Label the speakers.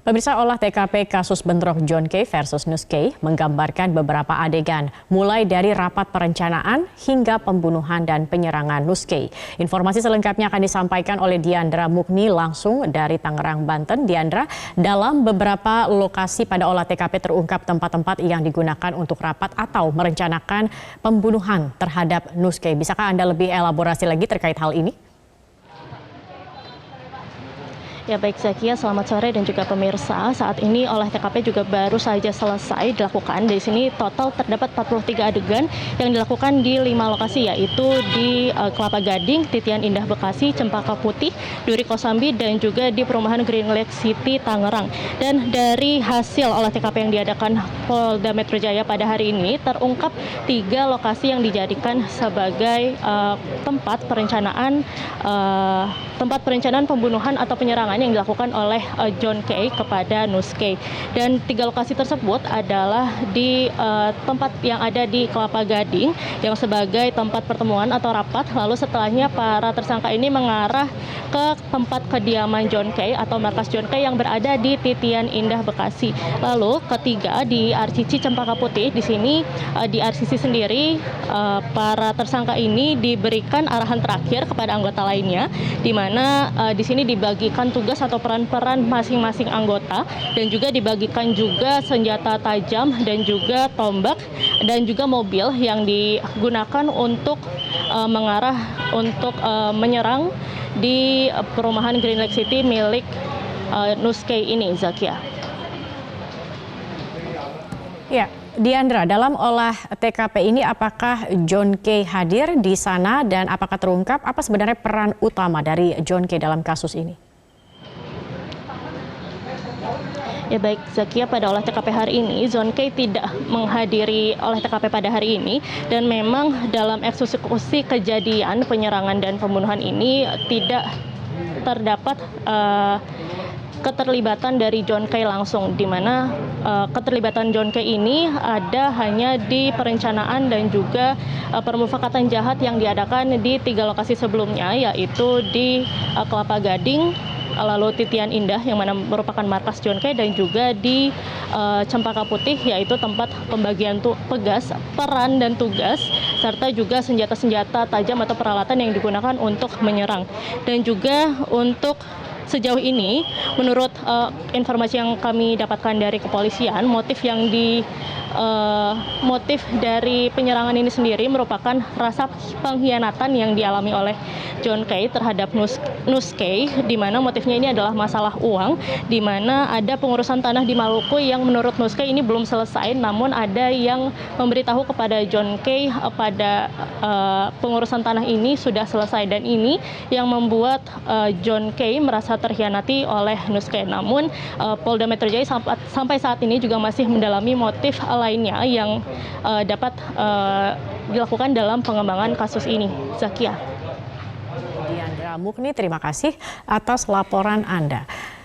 Speaker 1: Pemirsa, olah TKP kasus bentrok John K. versus Nus K. menggambarkan beberapa adegan, mulai dari rapat perencanaan hingga pembunuhan dan penyerangan Nus K. Informasi selengkapnya akan disampaikan oleh Diandra Mukni langsung dari Tangerang, Banten. Diandra, dalam beberapa lokasi pada olah TKP terungkap tempat-tempat yang digunakan untuk rapat atau merencanakan pembunuhan terhadap Nus K. Bisakah Anda lebih elaborasi lagi terkait hal ini?
Speaker 2: Ya baik Zakia, selamat sore dan juga pemirsa. Saat ini olah TKP juga baru saja selesai dilakukan. Di sini total terdapat 43 adegan yang dilakukan di 5 lokasi, yaitu di Kelapa Gading, Titian Indah Bekasi, Cempaka Putih, Duri Kosambi, dan juga di perumahan Green Lake City Tangerang. Dan dari hasil olah TKP yang diadakan Polda Metro Jaya pada hari ini terungkap 3 lokasi yang dijadikan sebagai tempat perencanaan pembunuhan atau penyerangan yang dilakukan oleh John K. kepada Nus K. Dan 3 lokasi tersebut adalah di tempat yang ada di Kelapa Gading yang sebagai tempat pertemuan atau rapat. Lalu setelahnya para tersangka ini mengarah ke tempat kediaman John K. atau markas John K. yang berada di Titian Indah Bekasi. Lalu ketiga di RCC Cempaka Putih. Di sini di RCC sendiri para tersangka ini diberikan arahan terakhir kepada anggota lainnya, di mana di sini dibagikan tugas atau peran-peran masing-masing anggota, dan juga dibagikan juga senjata tajam dan juga tombak dan juga mobil yang digunakan untuk menyerang di perumahan Green Lake City milik Nus K ini, Zakia.
Speaker 1: Ya, Diandra, dalam olah TKP ini apakah John K. hadir di sana dan apakah terungkap apa sebenarnya peran utama dari John K. dalam kasus ini?
Speaker 2: Ya baik Zakia, pada olah TKP hari ini John K. tidak menghadiri olah TKP pada hari ini, dan memang dalam eksekusi kejadian penyerangan dan pembunuhan ini tidak terdapat keterlibatan dari John K. langsung, di mana keterlibatan John K. ini ada hanya di perencanaan dan juga permufakatan jahat yang diadakan di 3 lokasi sebelumnya, yaitu di Kelapa Gading, lalu Titian Indah yang mana merupakan markas John K, dan juga di Cempaka Putih, yaitu tempat pembagian peran dan tugas, serta juga senjata-senjata tajam atau peralatan yang digunakan untuk menyerang. Dan juga untuk sejauh ini, menurut informasi yang kami dapatkan dari kepolisian, motif dari penyerangan ini sendiri merupakan rasa pengkhianatan yang dialami oleh John K. terhadap Nus K, di mana motifnya ini adalah masalah uang, di mana ada pengurusan tanah di Maluku yang menurut Nus K ini belum selesai, namun ada yang memberitahu kepada John K pada pengurusan tanah ini sudah selesai, dan ini yang membuat John K merasa terkhianati oleh Nus K. Namun Polda Metro Jaya sampai saat ini juga masih mendalami motif lainnya yang dapat dilakukan dalam pengembangan kasus ini. Zakia.
Speaker 1: Diandra Mukni, terima kasih atas laporan Anda.